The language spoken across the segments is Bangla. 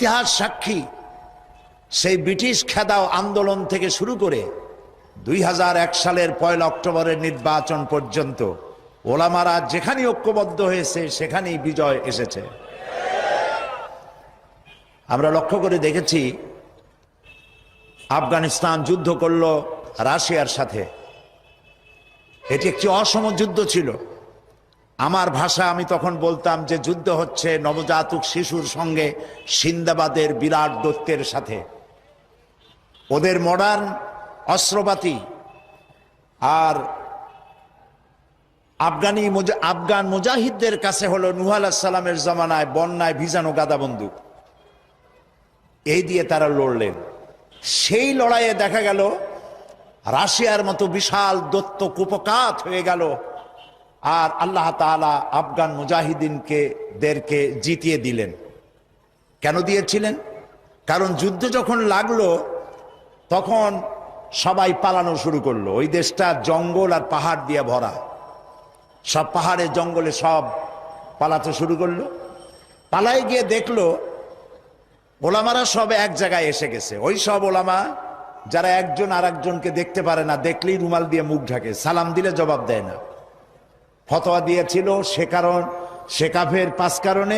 ইতিহাস সাক্ষী সেই ব্রিটিশ খেদাও আন্দোলন থেকে শুরু করে 2001 সালের 1 অক্টোবরের নির্বাচন পর্যন্ত ওলামারা যেখানে ঐক্যবদ্ধ হয়েছে সেখানেই বিজয় এসেছে। আমরা লক্ষ্য করে দেখেছি আফগানিস্তান যুদ্ধ করল রাশিয়ার সাথে। এটি একটি অসম যুদ্ধ ছিল। আমার ভাষা আমি তখন বলতাম যে যুদ্ধ হচ্ছে নবজাতক শিশুর সঙ্গে সিন্দাবাদের বিরাট দৈত্যের সাথে। ওদের মডার্ন অস্ত্রপাতি আর আফগান মুজাহিদদের কাছে হলো নূহ আলাইহিস সালামের জমানায় বন্যায় ভিজানো গাদা বন্দুক। এই দিয়ে তারা লড়লেন। সেই লড়াইয়ে দেখা গেল রাশিয়ার মতো বিশাল দৈত্য কুপকাত হয়ে গেল, আর আল্লাহ তাআলা আফগান মুজাহিদিনদেরকে জিতিয়ে দিলেন। কেন দিয়েছিলেন? কারণ যুদ্ধ যখন লাগলো তখন সবাই পালানো শুরু করলো। ওই দেশটা জঙ্গল আর পাহাড় দিয়ে ভরা, সব পাহাড়ে জঙ্গলে সব পালাতে শুরু করলো। পালায় গিয়ে দেখলো ওলামারা সব এক জায়গায় এসে গেছে। ওই সব ওলামা যারা একজন আর একজনকে দেখতে পারে না, দেখলেই রুমাল দিয়ে মুখ ঢাকে, সালাম দিলে জবাব দেয় না। ফতোয়া দিয়েছিল সে কাফের 5 কারণে,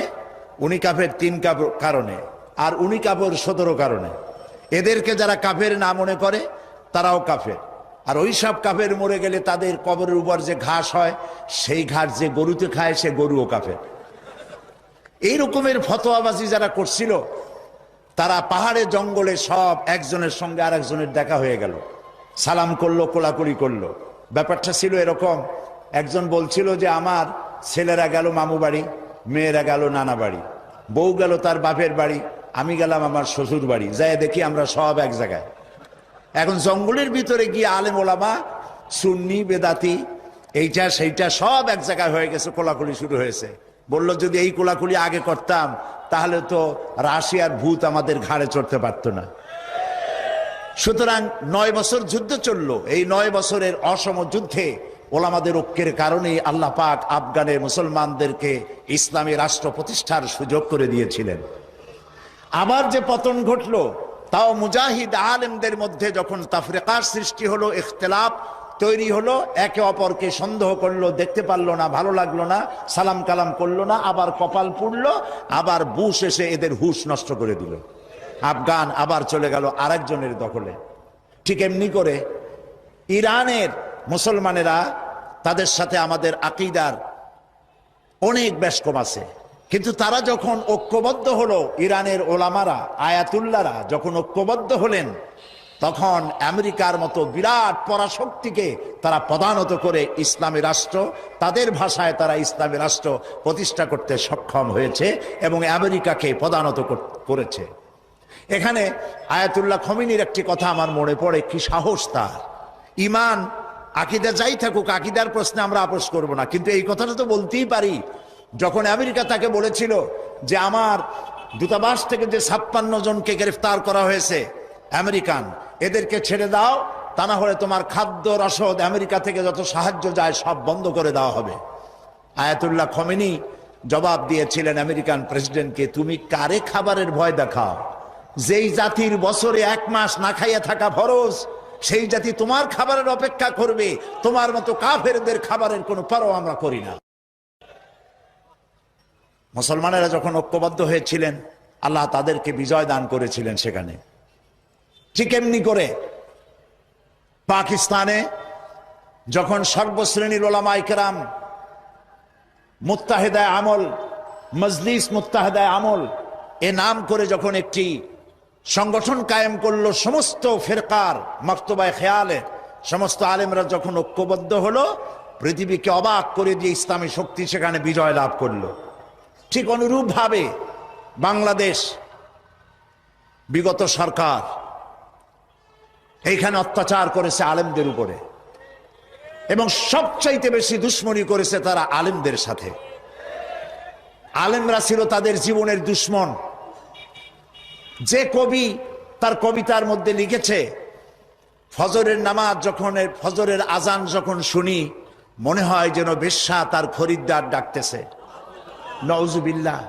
উনি কাফের 3 কারণে, আর উনি কাফের 17 কারণে। এদেরকে যারা কাফের না মনে করে তারাও কাফের। আর ওই সব কাফের মরে গেলে তাদের কবরের উপর যে ঘাস হয় সেই ঘাস যে গরুতে খায় সে গরুও কাফের। এই রকমের ফতোয়াবাজি যারা করছিল তারা পাহাড়ে জঙ্গলে সব একজনের সঙ্গে আর একজনের দেখা হয়ে গেল, সালাম করলো, কোলাকুলি করলো। ব্যাপারটা ছিল এরকম, একজন বলছিল যে আমার ছেলেরা গেল মামু বাড়ি, মেয়েরা গেল নানা বাড়ি, বউ গেল তার বাপের বাড়ি, আমি গেলাম আমার শ্বশুর বাড়ি, যাই দেখি আমরা সব এক জায়গায়। এখন জঙ্গলের ভিতরে গিয়ে আলেম ওলামা, সুন্নি বেদাতি, এইটা সেইটা সব এক জায়গায় হয়ে গেছে, কোলাকুলি শুরু হয়েছে। বলল যদি এই কোলাকুলি আগে করতাম তাহলে তো রাশিয়ার ভূত আমাদের ঘাড়ে চড়তে পারতো না। সুতরাং 9 বছর যুদ্ধ চললো। এই 9 বছরের অসম যুদ্ধে ওলামাদের ঐক্যের কারণেই আল্লাহ পাক আফগানের মুসলমানদেরকে ইসলামী রাষ্ট্র প্রতিষ্ঠার সুযোগ করে দিয়েছিলেন। আবার যে পতন ঘটলো তাও মুজাহিদ আলেমদের মধ্যে যখন তাফরিকার সৃষ্টি হলো, ইখতিলাফ তৈরি হলো, একে অপরকে সন্দেহ করলো, দেখতে পারলো না, ভালো লাগলো না, সালাম কালাম করলো না, আবার কপাল পুড়লো, আবার বুশ এসে এদের হুশ নষ্ট করে দিল। আফগান আবার চলে গেল আরেকজনের দখলে। ঠিক এমনি করে ইরানের মুসলমানেরা, তাদের সাথে আমাদের আকীদার অনেক বেশ কম আছে, কিন্তু তারা যখন ঐক্যবদ্ধ হলো, ইরানের ওলামারা আয়াতুল্লাহরা যখন ঐক্যবদ্ধ হলেন, তখন আমেরিকার মতো বিরাট পরাশক্তিকে তারা পদানত করে ইসলামী রাষ্ট্র, তাদের ভাষায় তারা ইসলামী রাষ্ট্র প্রতিষ্ঠা করতে সক্ষম হয়েছে এবং আমেরিকাকে পদানত করেছে। এখানে আয়াতুল্লাহ খমিনীর একটি কথা আমার মনে পড়ে, কি সাহস তার! ইমান আকীদা যাই থাকুক, আকীদার প্রশ্নে আমরা আপোষ করব না, কিন্তু এই কথাটা তো বলতেই পারি। যখন আমেরিকা তাকে বলেছিল যে আমার দূতাবাস থেকে যে 56 জনকে গ্রেফতার করা হয়েছে আমেরিকান, এদেরকে ছেড়ে দাও, তা না হলে তোমার খাদ্য রসদ আমেরিকা থেকে যত সাহায্য যায় সব বন্ধ করে দেওয়া হবে। আয়াতুল্লাহ খমেনি জবাব দিয়েছিলেন আমেরিকান প্রেসিডেন্টকে, তুমি কারে খাবারের ভয় দেখাও? যেই জাতির বছরে 1 মাস না খাইয়া থাকা ফরজ, সেই জাতি তোমার খাবারের অপেক্ষা করবে। তোমার মতো কাফেরদের খাবারের কোনো পরোয়া আমরা করি না। মুসলমানেরা যখন ঐক্যবদ্ধ হয়েছিলেন, আল্লাহ তাদেরকে বিজয় দান করেছিলেন সেখানে। ঠিক এমনি করে পাকিস্তানে যখন সর্বশ্রেণীর ওলামায়ে কেরাম মুত্তাহিদায়ে আমল, মজলিস মুত্তাহিদায়ে আমল এ নাম করে যখন একটি সংগঠন কায়েম করলো, সমস্ত ফিরকার মাকতুবায়ে খেয়ালে সমস্ত আলেমরা যখন ঐক্যবদ্ধ হলো, পৃথিবীকে অবাক করে দিয়ে ইসলামী শক্তি সেখানে বিজয় লাভ করলো। ঠিক অনুরূপভাবে বাংলাদেশ বিগত সরকার এইখানে অত্যাচার করেছে আলেমদের উপরে, এবং সবচাইতে বেশি দুশ্মনী করেছে তারা আলেমদের সাথে। আলেমরা ছিল তাদের জীবনের দুশ্মন। যে কবি তার কবিতার মধ্যে লিখেছে, ফজরের নামাজ যখন, ফজরের আজান যখন শুনি, মনে হয় যেন বেশ্যা তার খরিদ্দার ডাকতেছে। নাউজুবিল্লাহ।